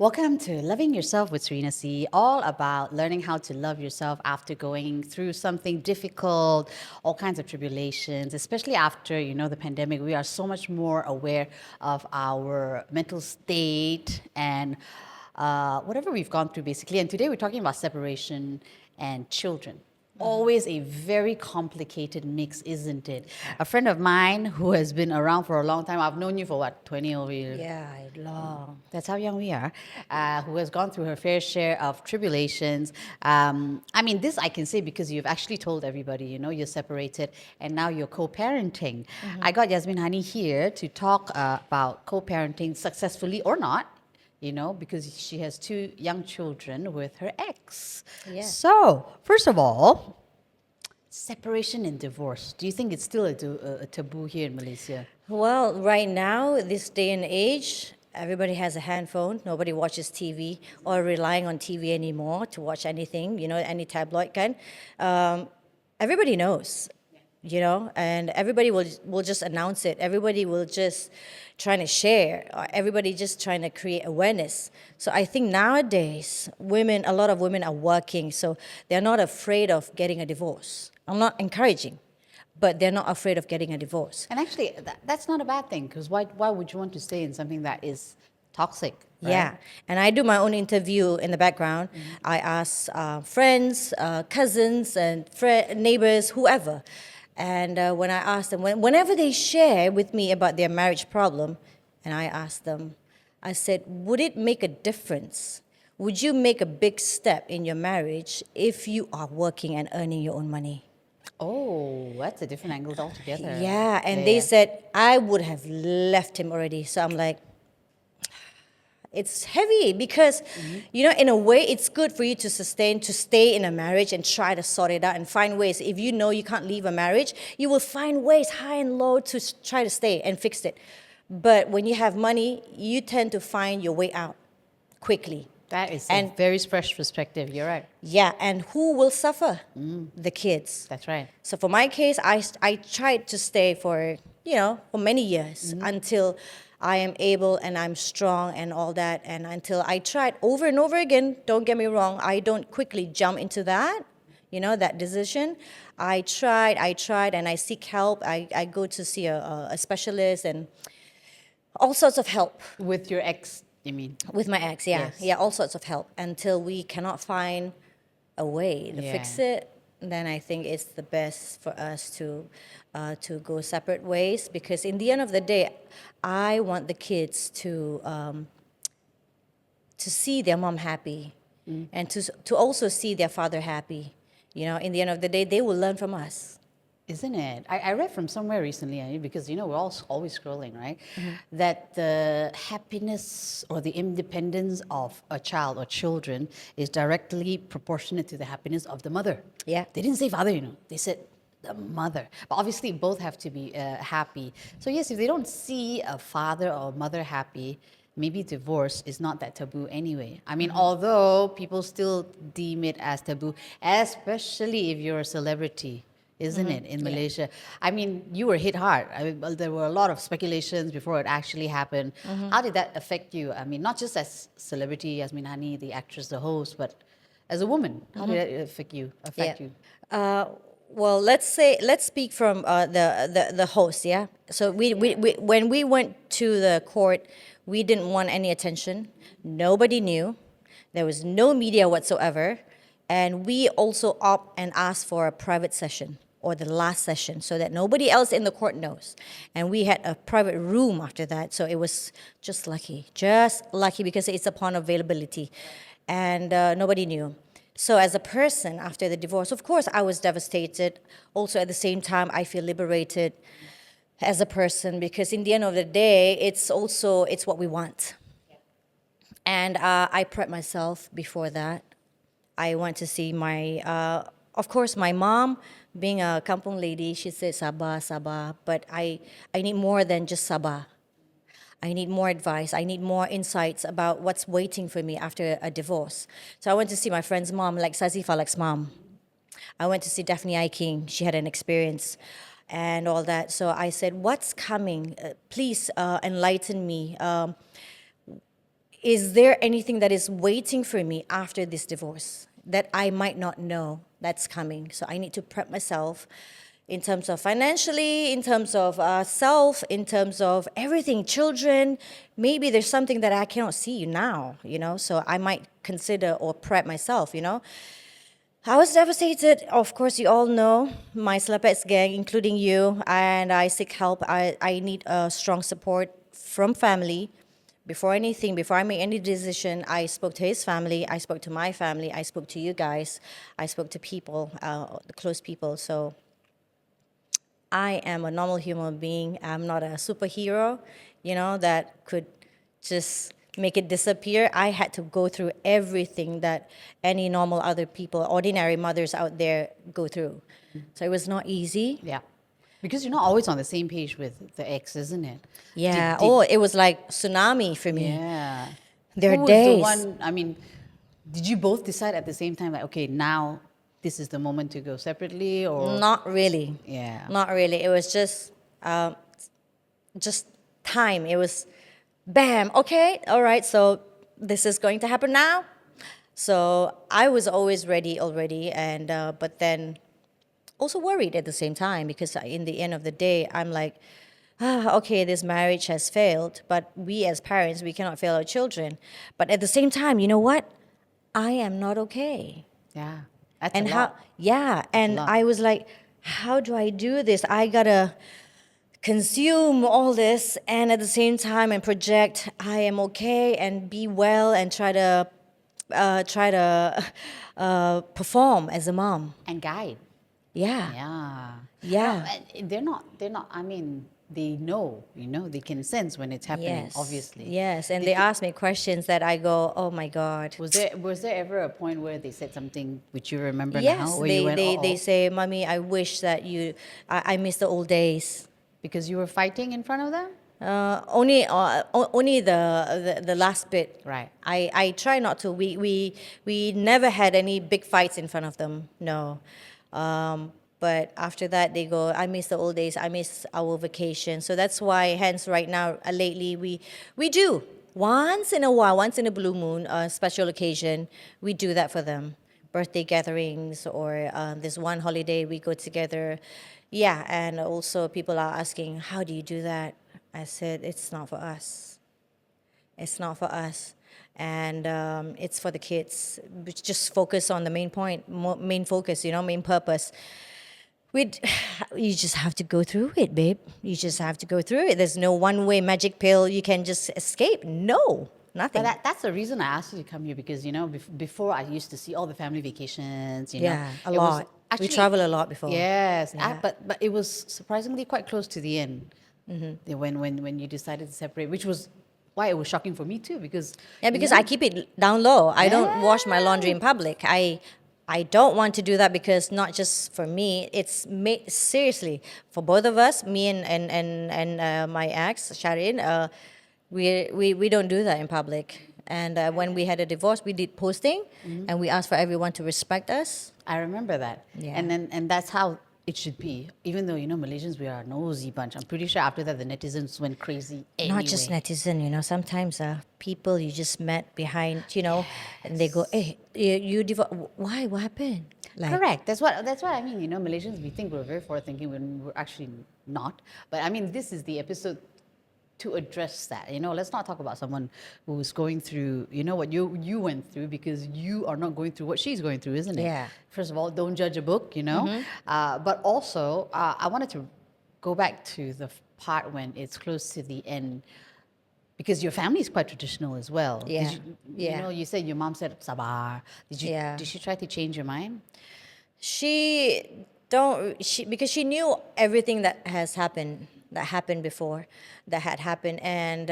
Welcome to Loving Yourself with 𝙂𝙀𝙧, all about learning how to love yourself after going through something difficult, all kinds of tribulations, especially after, the pandemic. We are so much more aware of our mental state and whatever we've gone through, basically. And today we're talking about separation and children. Always a very complicated mix, isn't it? A friend of mine who has been around for a long time, I've known you for what, 20 over years? Yeah, long. That's how young we are, who has gone through her fair share of tribulations. This I can say because you've actually told everybody, you're separated and now you're co-parenting. I got 𝙂𝙀𝙀 here to talk about co-parenting successfully or not, because she has 2 young children with her ex. Yeah. So, first of all, separation and divorce. Do you think it's still a taboo here in Malaysia? Well, right now, this day and age, everybody has a handphone. Nobody watches TV or relying on TV anymore to watch anything, any tabloid kind. Everybody knows, and everybody will just announce it. Everybody will just trying to share. Or everybody just trying to create awareness. So I think nowadays, a lot of women are working, so they're not afraid of getting a divorce. I'm not encouraging, but they're not afraid of getting a divorce. And actually, that's not a bad thing, because why would you want to stay in something that is toxic? Right? Yeah, and I do my own interview in the background. I ask friends, cousins, and neighbors, whoever. And when I ask them, whenever they share with me about their marriage problem, and I ask them, I said, would it make a difference? Would you make a big step in your marriage if you are working and earning your own money? Oh, that's a different angle altogether. Yeah, and they said, I would have left him already. So I'm like, it's heavy because, in a way, it's good for you to stay in a marriage and try to sort it out and find ways. If you know you can't leave a marriage, you will find ways high and low to try to stay and fix it. But when you have money, you tend to find your way out quickly. That is a very fresh perspective. You're right. Yeah, and who will suffer? The kids. That's right. So for my case, I tried to stay for many years until I am able and I'm strong and all that. And until I tried over and over again, don't get me wrong, I don't quickly jump into that, that decision. I tried and I seek help. I go to see a specialist and all sorts of help. With your ex, you mean? With my ex, yeah. Yes. Yeah, all sorts of help until we cannot find a way to fix it. Then I think it's the best for us to go separate ways, because in the end of the day, I want the kids to see their mom happy and to also see their father happy. In the end of the day, they will learn from us. Isn't it? I read from somewhere recently, because, we're all always scrolling, right? That the happiness or the independence of a child or children is directly proportionate to the happiness of the mother. Yeah. They didn't say father, They said the mother. But obviously, both have to be happy. So yes, if they don't see a father or mother happy, maybe divorce is not that taboo anyway. Although people still deem it as taboo, especially if you're a celebrity. Isn't it, in Malaysia? You were hit hard. There were a lot of speculations before it actually happened. How did that affect you? Not just as celebrity, 𝙂𝙀𝙀, the actress, the host, but as a woman. How did that affect you? Well, let's speak from the host, yeah? So we when we went to the court, we didn't want any attention. Nobody knew. There was no media whatsoever. And we also opt and asked for a private session, or the last session, so that nobody else in the court knows. And we had a private room after that, so it was just lucky because it's upon availability. And nobody knew. So as a person, after the divorce, of course, I was devastated. Also, at the same time, I feel liberated as a person, because in the end of the day, it's what we want. And I prepped myself before that. I went to see of course, my mom, being a kampung lady, she said, Sabah, but I need more than just Sabah. I need more advice. I need more insights about what's waiting for me after a divorce. So I went to see my friend's mom, like Sazi Falak's mom. I went to see Daphne Aiking. She had an experience and all that. So I said, what's coming? Please enlighten me. is there anything that is waiting for me after this divorce that I might not know that's coming? So I need to prep myself in terms of financially, in terms of self, in terms of everything, children. Maybe there's something that I cannot see now, so I might consider or prep myself, I was devastated. Of course, you all know my 𝙂𝙧𝙬𝙧 gang, including you, and I seek help. I need strong support from family. Before anything, before I make any decision, I spoke to his family, I spoke to my family, I spoke to you guys, I spoke to people, the close people. So I am a normal human being. I'm not a superhero, that could just make it disappear. I had to go through everything that any normal other people, ordinary mothers out there go through. So it was not easy. Yeah. Because you're not always on the same page with the ex, isn't it? Yeah. Did- It was like tsunami for me. yeah. There Who are was days. the one, I mean, did you both decide at the same time, like, okay, now this is the moment to go separately, or? Not really. Yeah. Not really. It was just time. It was, bam, okay, all right, so this is going to happen now. So I was always ready already, and but then also worried at the same time, because in the end of the day, I'm like, okay, this marriage has failed, but we as parents, we cannot fail our children. But at the same time, you know what? I am not okay. Yeah. That's And a lot. and lot. I was like, how do I do this? I gotta consume all this and at the same time and project I am okay and be well and try to perform as a mom. And guide. Yeah. Yeah. Yeah. And they're not, I mean, they know, they can sense when it's happening, Yes. obviously. Yes. And they ask me questions that I go, oh my God. Was there ever a point where they said something which you remember Yes. now? Where They, you went, they "Uh-oh," say, Mommy, I wish that I miss the old days. because you were fighting in front of them? Only the last bit. Right. I try not to. We never had any big fights in front of them. No. But after that, they go, I miss the old days. I miss our vacation. So that's why, hence, right now, lately, we do. Once in a while, once in a blue moon, a special occasion, we do that for them. Birthday gatherings, or this one holiday we go together. Yeah, and also people are asking, how do you do that? I said, it's not for us. It's not for us. And it's for the kids. We just focus on the main point, main focus, main purpose. You just have to go through it, babe. You just have to go through it. There's no one-way magic pill you can just escape. No, nothing. But that's the reason I asked you to come here, because, before I used to see all the family vacations, Yeah, a It was lot. actually- We travel a lot before. Yes, Yeah. but it was surprisingly quite close to the end. Mm-hmm. When you decided to separate, which was why it was shocking for me too, because Yeah, because I keep it down low. I don't wash my laundry in public. I don't want to do that, because not just for me, it's seriously for both of us, me and my ex Sharin. We don't do that in public. And when we had a divorce, we did posting, and we asked for everyone to respect us. I remember that. Yeah. And that's how it should be. Even though, Malaysians, we are a nosy bunch. I'm pretty sure after that, the netizens went crazy anyway. Not just netizen, sometimes people you just met behind, and they go, hey, you divorce. Why? What happened? Like, Correct. That's what I mean. Malaysians, we think we're very forward thinking when we're actually not. But I mean, this is the episode to address that. Let's not talk about someone who's going through, what you went through, because you are not going through what she's going through, isn't it? Yeah. First of all, don't judge a book, But also, I wanted to go back to the part when it's close to the end, because your family is quite traditional as well. Yeah. You, you said your mom said sabar. Yeah. Did she try to change your mind? Because she knew everything that happened before, that had happened, and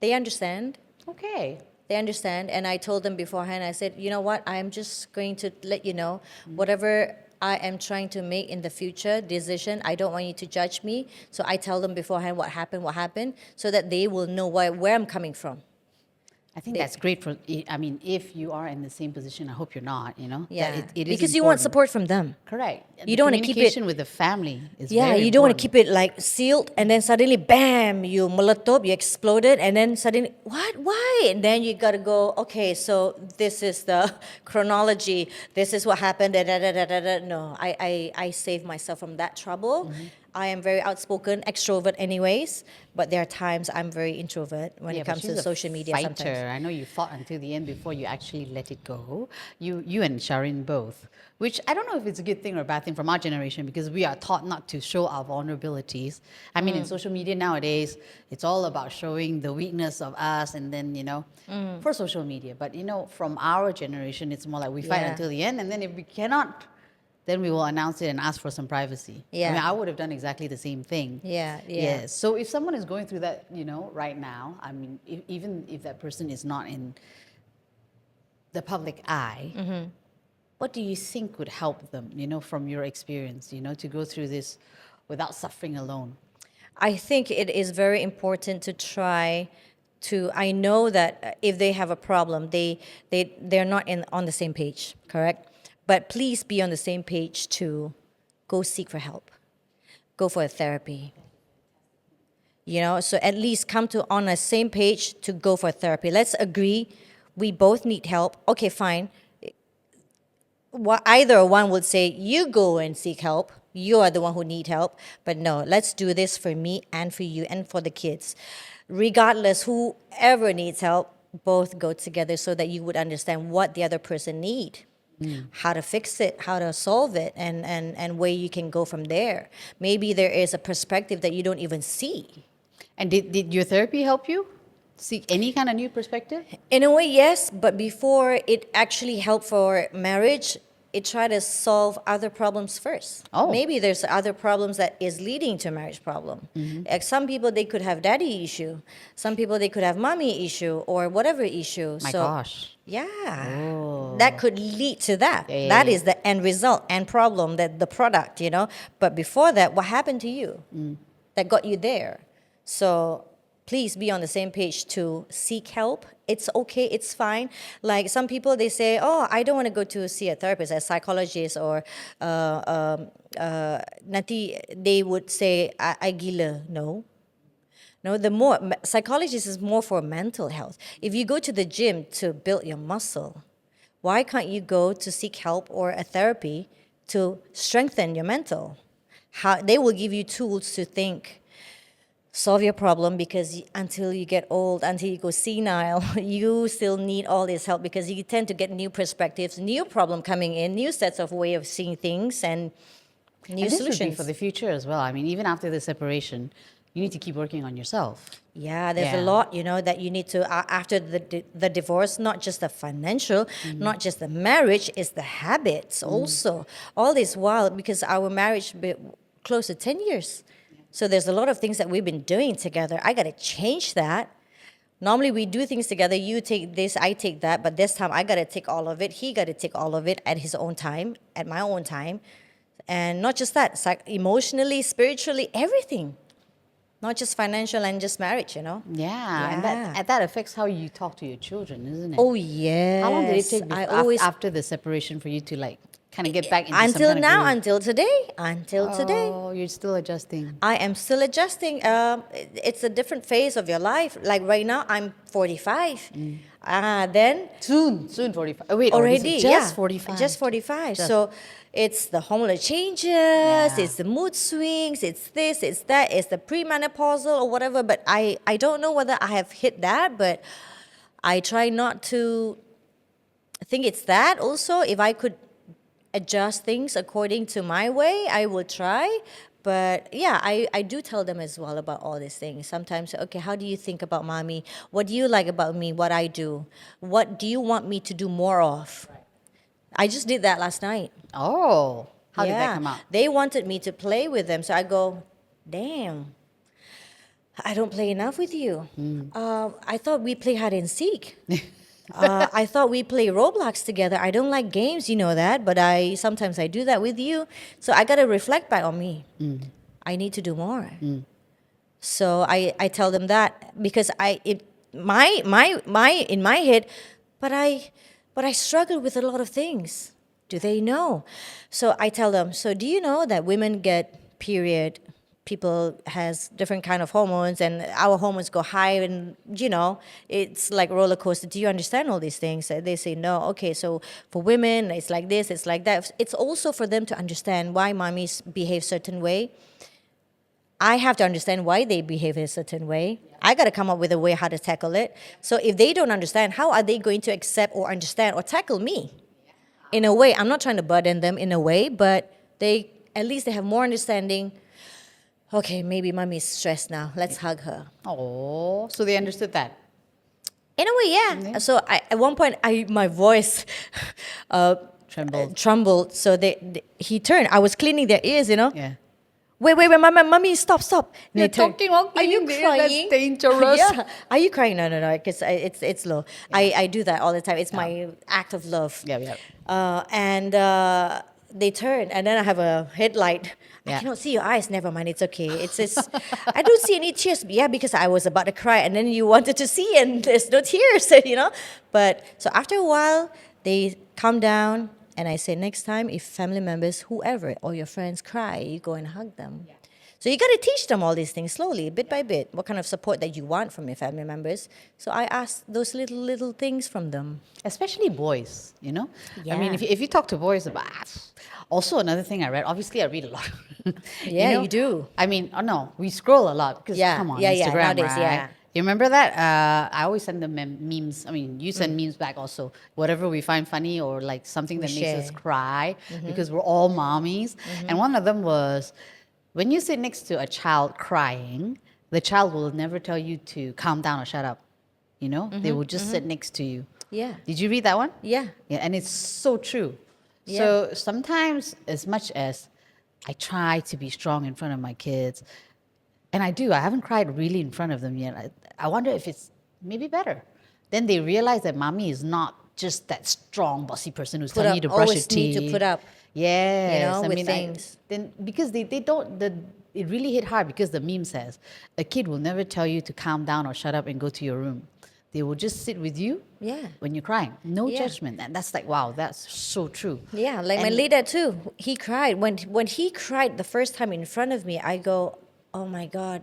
they understand. Okay. They understand, and I told them beforehand. I said, you know what? I'm just going to let you know whatever I am trying to make in the future decision. I don't want you to judge me, so I tell them beforehand what happened, so that they will know where I'm coming from. I think that's great for, I mean, if you are in the same position, I hope you're not, that Yeah, it is because you want important. support from them. Correct. You The don't want to keep it. communication with the family is Yeah, very you don't want to important. keep it like sealed, and then suddenly, bam, you meletup, you exploded, and then suddenly, what? Why? And then you got to go. Okay, so this is the chronology. This is what happened. Da, da, da, da, da, da. No, I save myself from that trouble. I am very outspoken, extrovert, anyways. But there are times I'm very introvert when it But comes she's to a social media. fighter. Sometimes. I know you fought until the end before you actually let it go. You and Sharin both, which I don't know if it's a good thing or a bad thing from our generation because we are taught not to show our vulnerabilities. I mean, in social media nowadays, it's all about showing the weakness of us and then, for social media. But, from our generation, it's more like we fight Yeah. until the end and then if we cannot, then we will announce it and ask for some privacy. I Yeah. mean, I would have done exactly the same thing. Yeah. Yes. So if someone is going through that, right now, I mean, even if that person is not in the public eye, what do you think would help them, from your experience, to go through this without suffering alone? I think it is very important to try to. I know that if they have a problem, they're not on the same page, correct? But please be on the same page to go seek for help, go for a therapy. So at least come to on the same page to go for therapy. Let's agree, we both need help. Okay, fine. Either one would say, you go and seek help. You are the one who need help. But no, let's do this for me and for you and for the kids. Regardless, whoever needs help, both go together so that you would understand what the other person need, how to fix it, how to solve it, and where you can go from there. Maybe there is a perspective that you don't even see. And did your therapy help you seek any kind of new perspective? In a way, yes, but before it actually helped for marriage, it tried to solve other problems first. Oh. Maybe there's other problems that is leading to marriage problem. Like some people, they could have daddy issue. Some people, they could have mommy issue or whatever issue. My gosh. Yeah, Oh. that could lead to that. Yeah, yeah, That yeah. is the end result, end problem, that the product, But before that, what happened to you that got you there? So please be on the same page to seek help. It's okay, it's fine. Like some people, they say, oh, I don't want to go to see a therapist, a psychologist, or nanti they would say, I gila. No, psychologist is more for mental health. If you go to the gym to build your muscle, why can't you go to seek help or a therapy to strengthen your mental? They will give you tools to think, solve your problem, because until you get old, until you go senile, you still need all this help because you tend to get new perspectives, new problem coming in, new sets of way of seeing things, and new And this would be solutions. for the future as well. I mean, even after the separation, you need to keep working on yourself. Yeah, there's a Yeah. lot, that you need to, after the divorce, not just the financial, not just the marriage, it's the habits also. All this while, because our marriage close to 10 years. So there's a lot of things that we've been doing together. I got to change that. Normally we do things together. You take this, I take that. But this time I got to take all of it. He got to take all of it at his own time, at my own time. And not just that, emotionally, spiritually, everything. Not just financial and just marriage, Yeah. And Yeah. that affects how you talk to your children, isn't it? Oh, yes. How long did it take I always, after the separation for you to kind of get back into until some kind now, of groove? until today. Oh, you're still adjusting. I am still adjusting. It's a different phase of your life. Like right now, I'm 45. Then Soon 45. Oh, wait, already, just yeah, 45. Just 45. Just- So it's the hormonal changes, it's the mood swings, it's this, it's that, it's the premenopausal or whatever. But I don't know whether I have hit that, but I try not to think it's that also. If I could adjust things according to my way, I will try. But yeah, I do tell them as well about all these things. Sometimes, okay, how do you think about mommy? What do you like about me, what I do? What do you want me to do more of? I just did that last night. Oh, how did that come out? They wanted me to play with them. So I go, damn, I don't play enough with you. I thought we play hide and seek. I thought we play Roblox together. I don't like games, you know that, but sometimes I do that with you. So I got to reflect back on me. I need to do more. So I tell them that because in my head, but I struggle with a lot of things. Do they know? So I tell them, so do you know that women get period? People has different kind of hormones, and our hormones go high, and it's like roller coaster. Do you understand all these things? They say no. Okay, so for women it's like this, it's like that. It's also for them to understand why mommies behave certain way. I have to understand why they behave a certain way. I got to come up with a way how to tackle it. So if they don't understand, how are they going to accept or understand or tackle me? In a way, I'm not trying to burden them in a way, but at least they have more understanding. Okay, maybe mommy is stressed now. Let's hug her. Oh, so they understood that. In a way, yeah. So at one point, my voice trembled. So he turned. I was cleaning their ears, Yeah. Wait, mommy, stop. And You're they turned. talking about Are you cleaning the ear? That's crying? dangerous. Yeah. Are you crying? No, because it's low. I do that all the time. It's my act of love. Yeah. And they turn, and then I have a headlight. Yeah. I cannot see your eyes. Never mind, it's okay. It's I don't see any tears. Yeah, because I was about to cry, and then you wanted to see, and there's no tears, But so after a while, they calm down, and I say, next time, if family members, whoever, or your friends cry, you go and hug them. Yeah. So you got to teach them all these things slowly, bit by bit, what kind of support that you want from your family members. So I ask those little things from them. Especially boys, I Yeah. mean, if you talk to boys about... Also, another thing I read, obviously I read a lot. Yeah, you do. I mean, no, we scroll a lot because come on, Instagram, nowadays, right? yeah. You remember that? I always send them memes. I mean, you send memes back also. Whatever we find funny or like something that makes us cry because we're all mommies. And one of them was, when you sit next to a child crying, the child will never tell you to calm down or shut up. They will just sit next to you. Yeah. Did you read that one? Yeah. Yeah, and it's so true. Yeah. So sometimes, as much as I try to be strong in front of my kids, and I do, I haven't cried really in front of them yet. I wonder if it's maybe better. Then they realize that mommy is not just that strong, bossy person who's telling you to brush your always teeth. need to put up. Yes, with things. Then because they don't, it really hit hard because the meme says, a kid will never tell you to calm down or shut up and go to your room. They will just sit with you when you're crying. No judgment. And that's like, wow, that's so true. Yeah, like my leader too. He cried. When he cried the first time in front of me, I go, oh my God,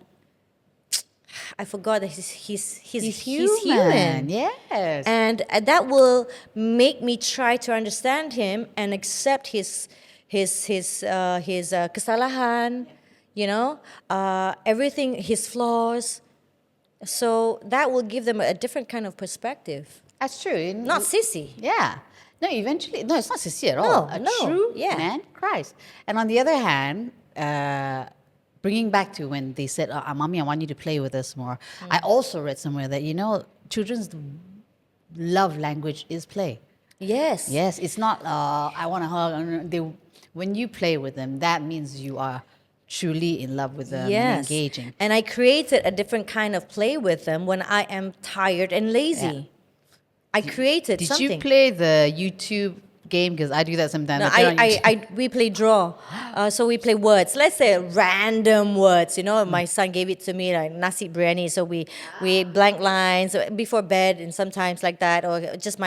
I forgot that he's human. Yes. And that will make me try to understand him and accept his kesalahan, everything, his flaws. So that will give them a different kind of perspective. That's true. Not sissy. Yeah. No, eventually, no, it's not sissy at all. A true man cries. And on the other hand, bringing back to when they said, Mommy, I want you to play with us more. I also read somewhere that, children's love language is play. Yes. Yes, it's not, I want to hug. When you play with them, that means you are truly in love with them and engaging. And I created a different kind of play with them when I am tired and lazy. Yeah. I created something. Did you play the YouTube game? Because I do that sometimes. No, we play draw. So we play words. Let's say random words. My son gave it to me like nasi biryani. So we blank lines before bed and sometimes like that, or just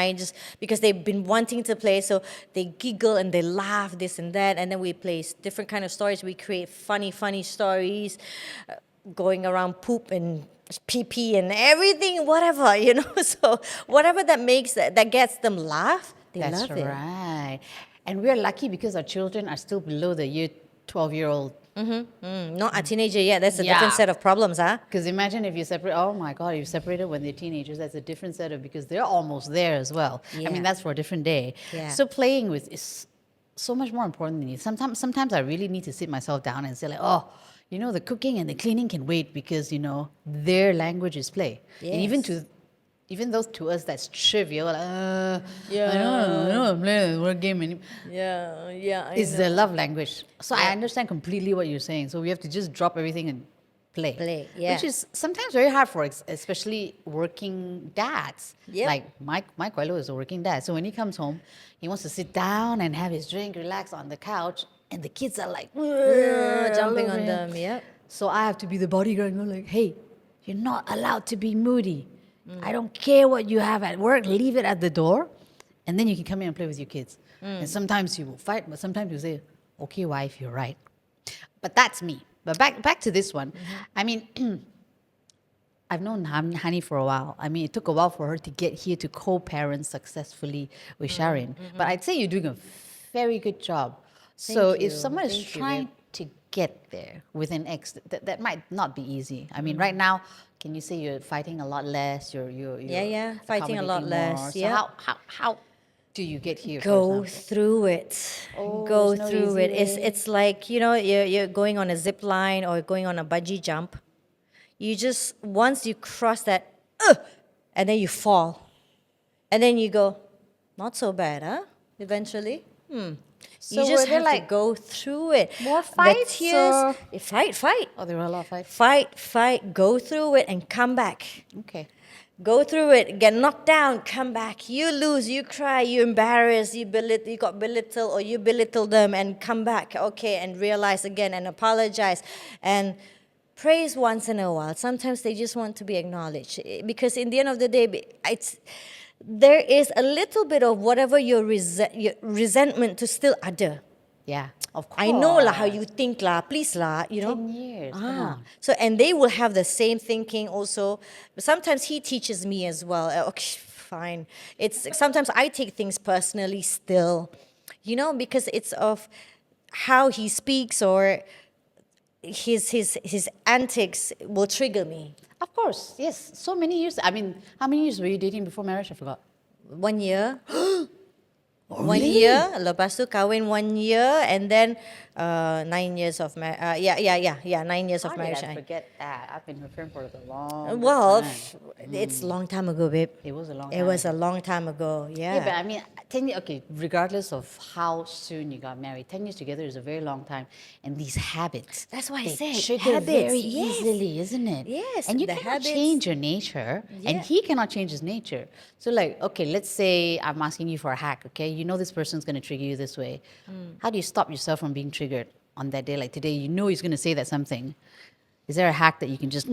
because they've been wanting to play. So they giggle and they laugh this and that, and then we play different kind of stories. We create funny stories, going around poop and pee and everything, whatever. So whatever that gets them laugh. That's right. And we're lucky because our children are still below the 12-year-old. Not a teenager yet. That's a different set of problems, huh? Because imagine if you separate, oh my God, you separated when they're teenagers. That's a different set of, because they're almost there as well. Yeah. I mean, that's for a different day. Yeah. So playing with is so much more important than you. Sometimes I really need to sit myself down and say like, the cooking and the cleaning can wait because, their language is play. Yes. And even though to us that's trivial, like, I don't play the game anymore. It's the love language. So I understand completely what you're saying. So we have to just drop everything and play. Which is sometimes very hard for especially working dads. Yep. Like my Koilo is a working dad. So when he comes home, he wants to sit down and have his drink, relax on the couch, and the kids are like jumping on them. Yeah. So I have to be the bodyguard and go like, hey, you're not allowed to be moody. I don't care what you have at work, leave it at the door, and then you can come in and play with your kids. And sometimes you will fight, but sometimes you say, okay, wife, you're right. But that's me. But back to this one. I mean, I've known Hani for a while. I mean, it took a while for her to get here to co-parent successfully with Sharon. But I'd say you're doing a very good job. So if someone is trying to get there with an ex, that might not be easy. I mean, right now, can you say you're fighting a lot less? You're fighting a lot less. More. So Yeah. how do you get here? Go through it. Go there's no through easy it. way. It's like, you're going on a zip line or going on a bungee jump. You just, once you cross that, and then you fall. And then you go, not so bad, huh? Eventually. So You just were there have to go through it. more The fights, tears, or- fight. Oh, there were a lot of fights. Fight, go through it and come back. Okay. Go through it, get knocked down, come back. You lose, you cry, you embarrassed, you got belittled or you belittle them and come back, okay, and realize again and apologize and praise once in a while. Sometimes they just want to be acknowledged because in the end of the day, there is a little bit of whatever your resentment to still other. Yeah, of course. I know lah how you think lah, please lah, 10 years, come on. So, and they will have the same thinking also. But sometimes he teaches me as well. Okay, fine. Sometimes I take things personally still, because it's of how he speaks or his antics will trigger me. Of course, yes. So many years. I mean, how many years were you dating before marriage? I forgot. 1 year. 1 year. Lepas tu kahwin 1 year and then 9 years of marriage. 9 years of marriage. How did I forget that? I've been with him for a long Well, time. it's a long time ago, babe. It was a long time. It was a long time ago, yeah. Yeah, but I mean, 10 years, okay, regardless of how soon you got married, 10 years together is a very long time. And these habits, That's why I they said trigger habits, very yes. easily, isn't it? Yes, And you the cannot habits- change your nature, and Yeah. he cannot change his nature. So like, okay, let's say I'm asking you for a hack, okay? You know this person's going to trigger you this way. How do you stop yourself from being triggered on that day? Like today, you know he's going to say that something. Is there a hack that you can just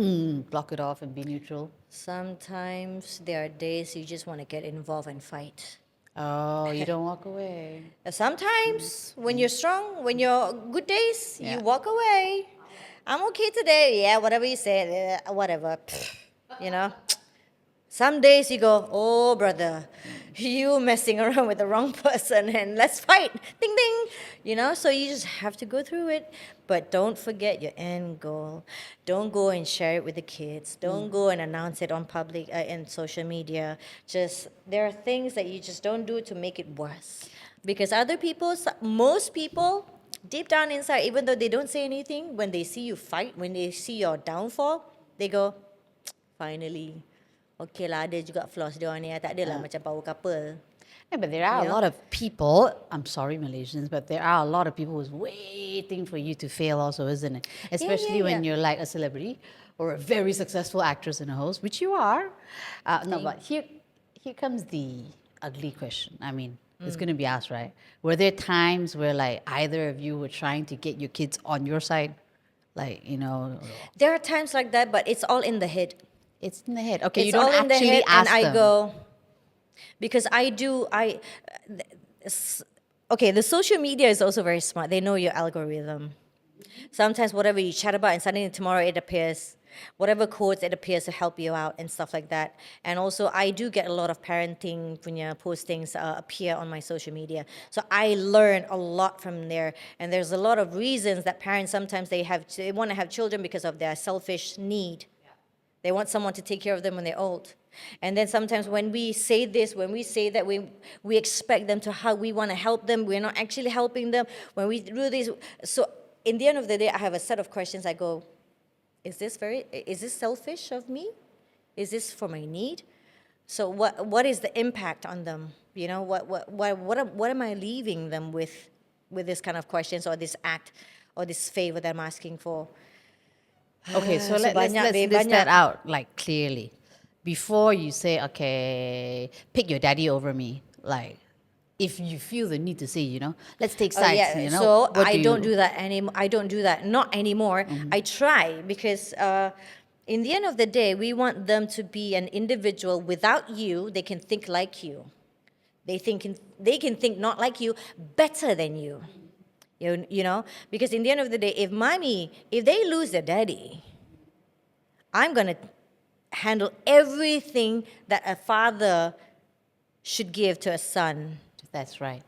block it off and be neutral? Sometimes there are days you just want to get involved and fight. Oh, you don't walk away. Sometimes when you're strong, when you're good days, Yeah. you walk away. I'm okay today. Yeah, whatever you say, whatever. Some days you go, oh, brother, you messing around with the wrong person and let's fight. Ding, ding. So you just have to go through it. But don't forget your end goal. Don't go and share it with the kids. Don't go and announce it on public, in social media. There are things that you just don't do to make it worse. Because most people, deep down inside, even though they don't say anything, when they see you fight, when they see your downfall, they go, finally. Okay lah, ada juga flaws dia orang ni. Tak adalah macam power couple. Yeah, but there are a lot of people, I'm sorry Malaysians, but there are a lot of people who's waiting for you to fail also, isn't it? Especially when you're like a celebrity or a very successful actress and a host, which you are. No, but here comes the ugly question. I mean, it's going to be asked, right? Were there times where like either of you were trying to get your kids on your side? Like, There are times like that, but it's all in the head. It's in the head. Okay, you It's don't all in the actually head, ask and them. I go, because okay, the social media is also very smart. They know your algorithm. Sometimes whatever you chat about and suddenly tomorrow it appears. Whatever quotes it appears to help you out and stuff like that. And also I do get a lot of parenting postings appear on my social media. So I learn a lot from there. And there's a lot of reasons that parents sometimes they want to have children because of their selfish need. They want someone to take care of them when they're old. And then sometimes when we say this, when we say that we expect them to how we want to help them, we're not actually helping them. When we do this, so in the end of the day, I have a set of questions. I go, is this selfish of me? Is this for my need? So what is the impact on them? What am I leaving them with this kind of questions or this act or this favor that I'm asking for? Okay, so let's list that out like clearly. Before you say, okay, pick your daddy over me. Like, if you feel the need to say, let's take sides. So I don't do that anymore. I don't do that. Not anymore. I try because in the end of the day, we want them to be an individual. Without you, they can think like you. They can think not like you, better than you. You know, because in the end of the day, if they lose their daddy, I'm gonna handle everything that a father should give to a son. That's right.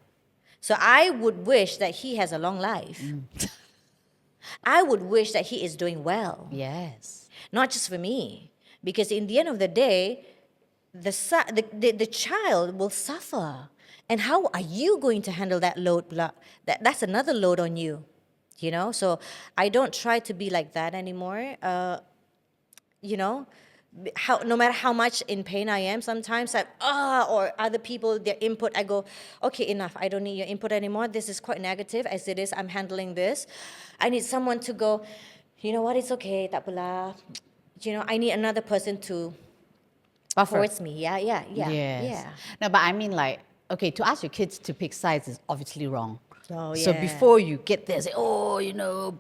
So I would wish that he has a long life. I would wish that he is doing well. Yes. Not just for me. Because in the end of the day, the child will suffer. And how are you going to handle that load? That's another load on you. You know? So I don't try to be like that anymore. You know? No matter how much in pain I am, sometimes or other people, their input, I go, okay, enough. I don't need your input anymore. This is quite negative as it is. I'm handling this. I need someone to go, you know what, it's okay, tak apalah. You know, I need another person to Buffer. towards me. Yeah. Yes. No, but I mean, like, okay, to ask your kids to pick sides is obviously wrong. Oh, So yeah. before you get there, say, oh, you know,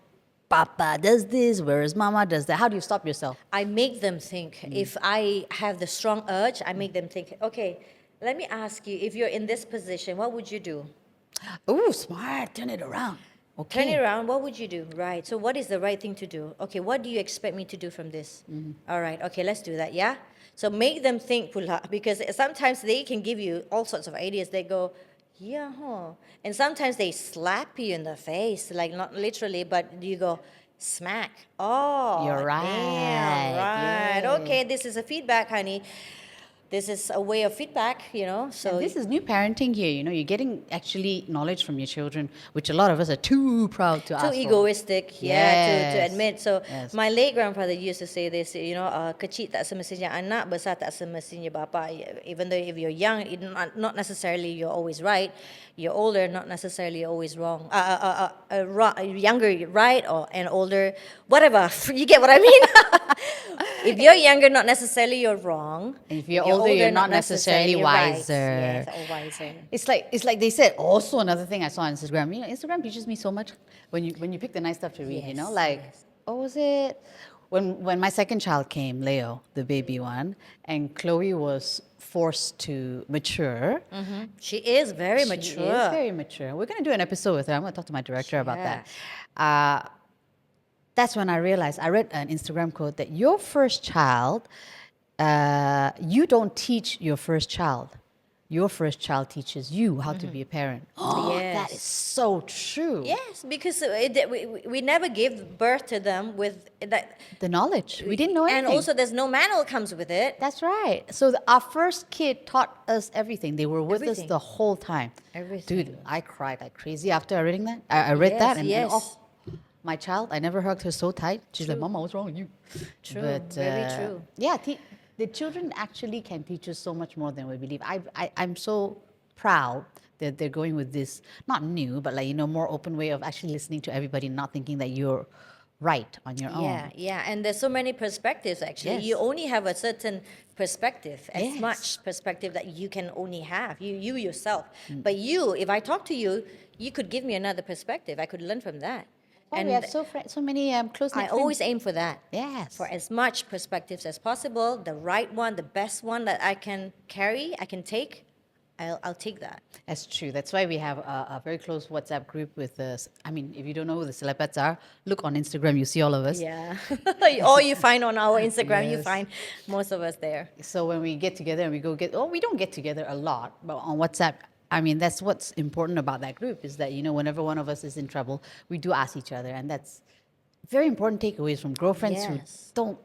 Papa does this, whereas Mama does that. How do you stop yourself? I make them think. If I have the strong urge, I make them think, okay, let me ask you, if you're in this position, what would you do? Oh, smart. Turn it around. Okay. Turn it around, what would you do? Right. So what is the right thing to do? Okay, what do you expect me to do from this? All right, okay, let's do that, yeah? So make them think pula, because sometimes they can give you all sorts of ideas. They go, yeah, huh? And sometimes they slap you in the face, like not literally, but you go, smack. Oh, You're right. damn, right. Yeah. Okay, this is a feedback, honey. This is a way of feedback, you know. So And this is new parenting here. You know, you're getting actually knowledge from your children, which a lot of us are too proud to ask too for. egoistic, to Yes. admit. So Yes. my late grandfather used to say this, you know, kecil tak semestinya anak, besar tak semestinya bapa. Even though if you're young, not necessarily you're always right. You're older, not necessarily always wrong. Younger, right, and older, whatever. You get what I mean? If you're younger, not necessarily you're wrong. And if you're older, you're not necessarily right. wiser. Yes, or wiser. It's like they said. Also, another thing I saw on Instagram. You know, Instagram teaches me so much when you pick the nice stuff to read. You know, Yes, like yes. what was it? When my second child came, Leo, the baby one, and Chloe was forced to mature. She is very She mature. is very mature. We're going to do an episode with her. I'm going to talk to my director about that. That's when I realized, I read an Instagram quote that your first child, you don't teach your first child. Your first child teaches you how to be a parent. Oh, that Yes. is so true. Yes, because we never gave birth to them with that. The knowledge. We didn't know anything. And also, there's no manual comes with it. That's right. So our first kid taught us everything. They were with Everything. us the whole time. Everything. Dude, I cried like crazy after reading that. I read that and yes. oh, my child, I never hugged her so tight. She's like, Mama, what's wrong with you? True, very true. Yeah, the children actually can teach us so much more than we believe. I'm so proud that they're going with this, not new, but like, you know, more open way of actually listening to everybody, not thinking that you're right on your own. Yeah, and there's so many perspectives actually. Yes. You only have a certain perspective, as Yes. much perspective that you can only have, you yourself. But if I talk to you, you could give me another perspective. I could learn from that. And we have so many close I always aim for that. Yes. For as much perspectives as possible, the right one, the best one that I can carry, I can take, I'll take that. That's true. That's why we have a very close WhatsApp group with us. I mean, if you don't know who the celebs are, look on Instagram, you see all of us. Yeah. All you find on our Instagram, you Yes. find most of us there. So when we get together and we we don't get together a lot, but on WhatsApp, I mean, that's what's important about that group is that, you know, whenever one of us is in trouble, we do ask each other. And that's very important takeaways from girlfriends who Yes. don't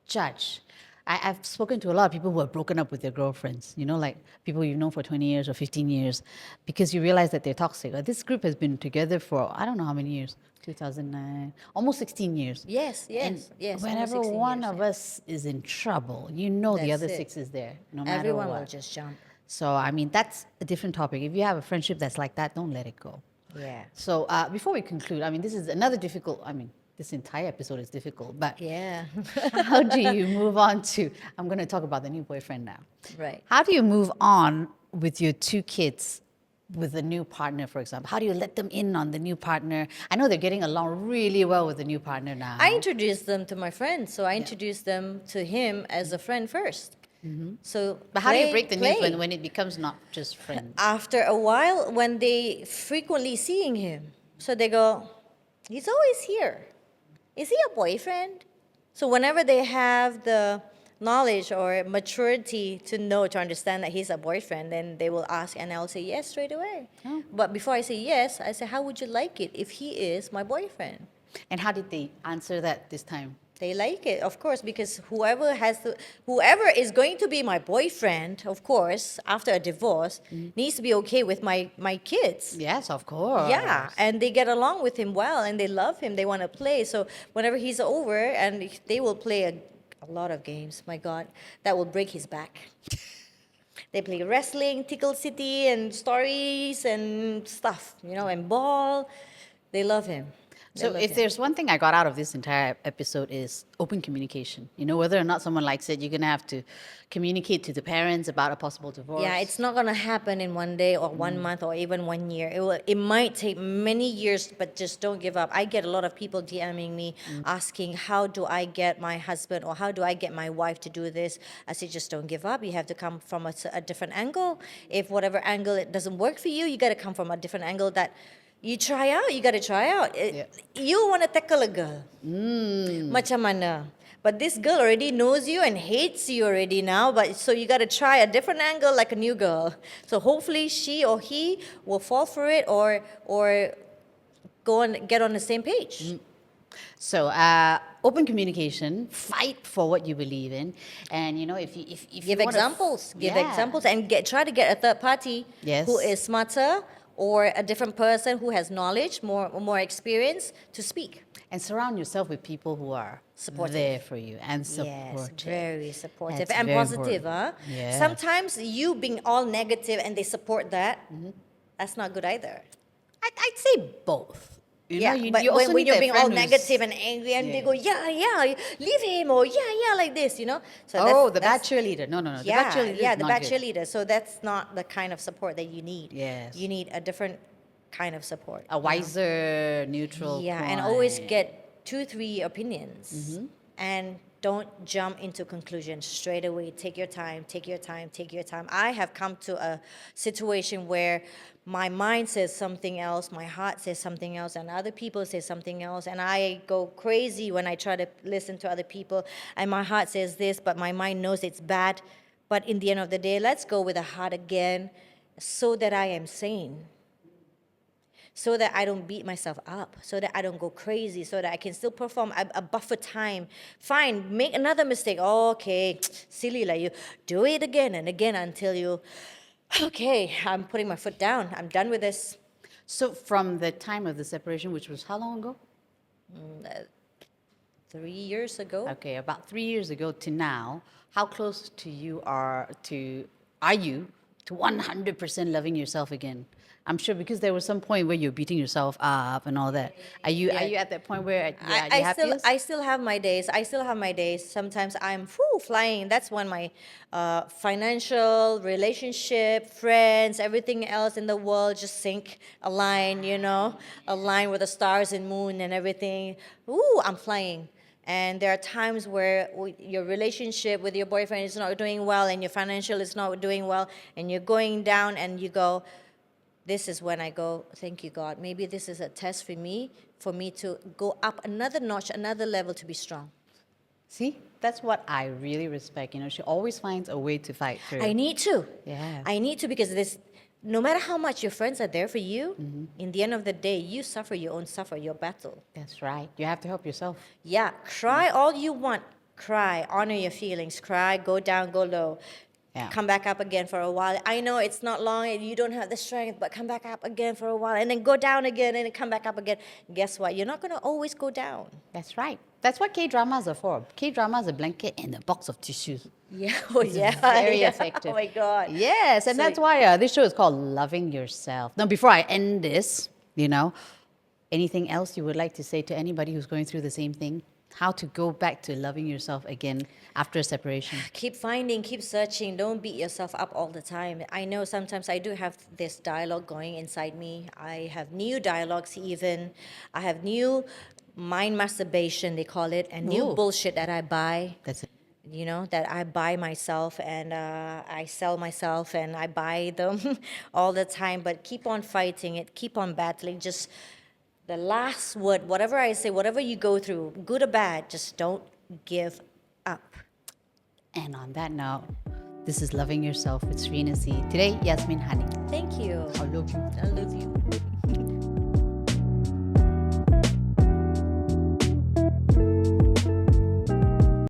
judge. I've spoken to a lot of people who have broken up with their girlfriends, you know, like people you've known for 20 years or 15 years, because you realize that they're toxic. This group has been together for, I don't know how many years, 2009, almost 16 years. Yes. And almost whenever 16 one years, of yeah. us is in trouble, you know the That's other it. 6 is there, no matter Everyone what. will just jump. So, I mean, that's a different topic. If you have a friendship that's like that, don't let it go. Yeah. So, before we conclude, I mean, this is another difficult, I mean, this entire episode is difficult, but Yeah. how do you move on to, I'm going to talk about the new boyfriend now. Right. How do you move on with your 2 kids with the new partner, for example? How do you let them in on the new partner? I know they're getting along really well with the new partner now. I introduced them to my friends, so I introduced them to him as a friend first. So, But how do you break the news play. when it becomes not just friends? After a while, when they frequently seeing him, so they go, he's always here. Is he a boyfriend? So whenever they have the knowledge or maturity to know, to understand that he's a boyfriend, then they will ask, and I'll say yes straight away. Oh. But before I say yes, I say, how would you like it if he is my boyfriend? And how did they answer that this time? They like it, of course, because whoever is going to be my boyfriend, of course, after a divorce, needs to be okay with my kids. Yes, of course. Yeah, and they get along with him well, and they love him. They want to play. So whenever he's over, and they will play a lot of games. My God, that will break his back. They play wrestling, Tickle City, and stories and stuff, and ball. They love him. So if there's one thing I got out of this entire episode is open communication. Whether or not someone likes it, you're going to have to communicate to the parents about a possible divorce. Yeah, it's not going to happen in one day or 1 month or even 1 year. It might take many years, but just don't give up. I get a lot of people DMing me asking, how do I get my husband or how do I get my wife to do this? I say, just don't give up. You have to come from a different angle. If whatever angle it doesn't work for you, you got to come from a different angle that you try out. You got to try out. You want to tackle a girl. Macam mana? But this girl already knows you and hates you already now. But so you got to try a different angle like a new girl. So hopefully she or he will fall for it or go and get on the same page. So open communication, fight for what you believe in, and if you Give examples. Give examples and try to get a third party who is smarter or a different person who has knowledge, more experience to speak. And surround yourself with people who are Supportive. there for you and supportive. Yes, very supportive That's and very positive. important. Yes. Sometimes you being all negative and they support that, that's not good either. I'd say both. But you also when need you're that being friend all who's- negative and angry and they go, leave him or like this, So the bad cheerleader. No. The bad cheerleader. Yeah, is the not bad good. cheerleader. So that's not the kind of support that you need. Yes. You need a different kind of support. A wiser, neutral. Yeah, and always get 2-3 opinions. And don't jump into conclusions straight away. Take your time. I have come to a situation where my mind says something else, my heart says something else, and other people say something else, and I go crazy when I try to listen to other people, and my heart says this, but my mind knows it's bad. But in the end of the day, let's go with the heart again so that I am sane. So that I don't beat myself up, so that I don't go crazy, so that I can still perform a buffer time. Fine, make another mistake. Okay, silly like you. Do it again and again until you, okay, I'm putting my foot down. I'm done with this. So from the time of the separation, which was how long ago? 3 years ago. Okay, about 3 years ago to now, how close are you to 100% loving yourself again? I'm sure because there was some point where you're beating yourself up and all that. Are you at that point where you're happiest? I still have my days. Sometimes I'm flying. That's when my financial, relationship, friends, everything else in the world just align with the stars and moon and everything. I'm flying. And there are times where your relationship with your boyfriend is not doing well and your financial is not doing well and you're going down and you go, this is when I go, thank you, God. Maybe this is a test for me to go up another notch, another level to be strong. See, that's what I really respect. She always finds a way to fight through. I need to. Yeah. I need to because no matter how much your friends are there for you, in the end of the day, you suffer your battle. That's right. You have to help yourself. Yeah, cry all you want. Cry, honor your feelings. Cry, go down, go low. Yeah. Come back up again for a while. I know it's not long and you don't have the strength, but come back up again for a while and then go down again and then come back up again. Guess what? You're not going to always go down. That's right. That's what K-dramas are for. K-drama is a blanket and a box of tissues. Yeah, Very effective. Oh my God. Yes, and that's why this show is called Loving Yourself. Now, before I end this, anything else you would like to say to anybody who's going through the same thing? how to go back to loving yourself again after a separation? Keep finding, keep searching. Don't beat yourself up all the time. I know sometimes I do have this dialogue going inside me. I have new dialogues even. I have new mind masturbation, they call it, and new Ooh. bullshit that I buy. That's it. That I buy myself, and I sell myself, and I buy them all the time. But keep on fighting it, keep on battling. Just the last word, whatever I say, whatever you go through, good or bad, just don't give up. And on that note, this is Loving Yourself with Sreenasi. Today, Yasmin Hani. Thank you. I love you. I love you.